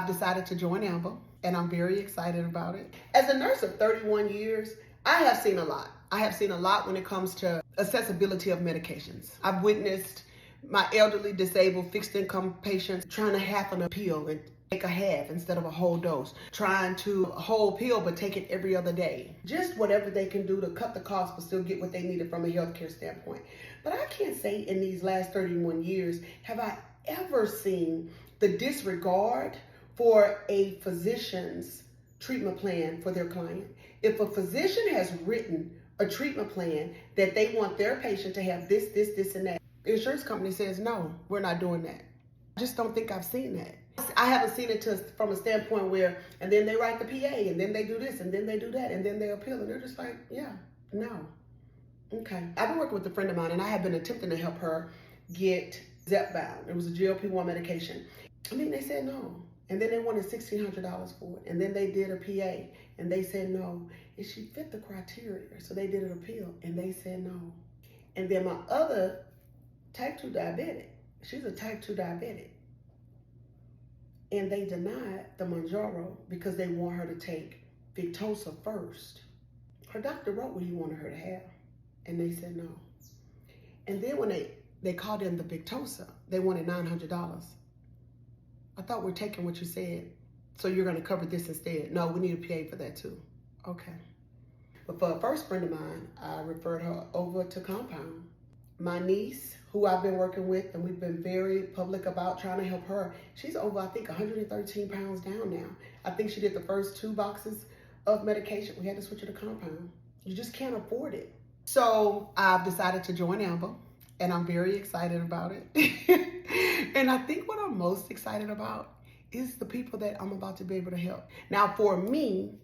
I've decided to join Amber, and I'm very excited about it. As a nurse of 31 years, I have seen a lot. I have seen a lot when it comes to accessibility of medications. I've witnessed my elderly, disabled, fixed income patients trying to half an pill and take a half instead of a whole dose, trying to a whole pill but take it every other day. Just whatever they can do to cut the cost but still get what they needed from a healthcare standpoint. But I can't say in these last 31 years have I ever seen the disregard for a physician's treatment plan for their client. If a physician has written a treatment plan that they want their patient to have this, and that, the insurance company says, no, we're not doing that. I just don't think I've seen that. I haven't seen it from a standpoint where, and then they write the PA, and then they do this, and then they do that, and then they appeal, and they're just like, yeah, no. Okay. I've been working with a friend of mine, and I have been attempting to help her get Zepbound. It was a GLP1 medication. I mean, they said no. And then they wanted $1,600 for it. And then they did a PA, and they said no. And she fit the criteria, so they did an appeal, and they said no. And then my other type 2 diabetic, she's a type 2 diabetic. And they denied the Mounjaro because they want her to take Victoza first. Her doctor wrote what he wanted her to have, and they said no. And then when they called in the Victoza, they wanted $900. I thought we're taking what you said, so you're gonna cover this instead. No, we need a PA for that too. Okay. But for a first friend of mine, I referred her over to Compound. My niece, who I've been working with, and we've been very public about trying to help her, she's over, I think, 113 pounds down now. I think she did the first 2 boxes of medication. We had to switch her to Compound. You just can't afford it. So I've decided to join Amber, and I'm very excited about it. And I think what I'm most excited about is the people that I'm about to be able to help. Now, for me,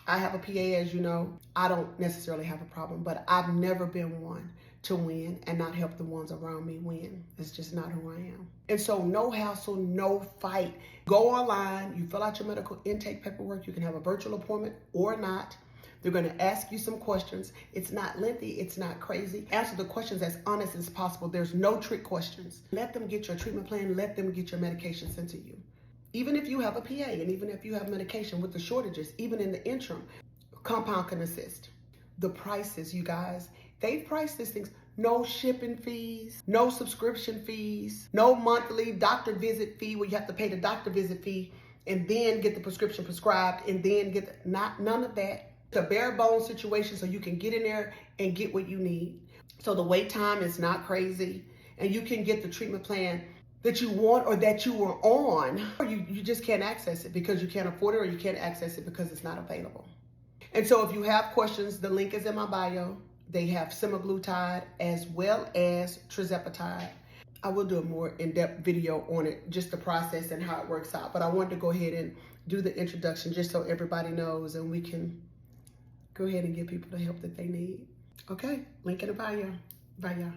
I have a PA, as you know. I don't necessarily have a problem, but I've never been one to win and not help the ones around me win. It's just not who I am. And so no hassle, no fight. Go online, you fill out your medical intake paperwork. You can have a virtual appointment or not. They're going to ask you some questions. It's not lengthy. It's not crazy. Answer the questions as honest as possible. There's no trick questions. Let them get your treatment plan. Let them get your medication sent to you. Even if you have a PA and even if you have medication with the shortages, even in the interim, Compound can assist. The prices, you guys, they've priced these things. No shipping fees, no subscription fees, no monthly doctor visit fee where you have to pay the doctor visit fee and then get the prescription prescribed and then get none of that. It's a bare bones situation so you can get in there and get what you need. So the wait time is not crazy, and you can get the treatment plan that you want or that you were on, or you just can't access it because you can't afford it, or you can't access it because it's not available. And so if you have questions, the link is in my bio. They have semaglutide as well as tirzepatide. I will do a more in-depth video on it, just the process and how it works out. But I wanted to go ahead and do the introduction just so everybody knows, and we can go ahead and give people the help that they need. Okay, link in the bio. Bye, y'all.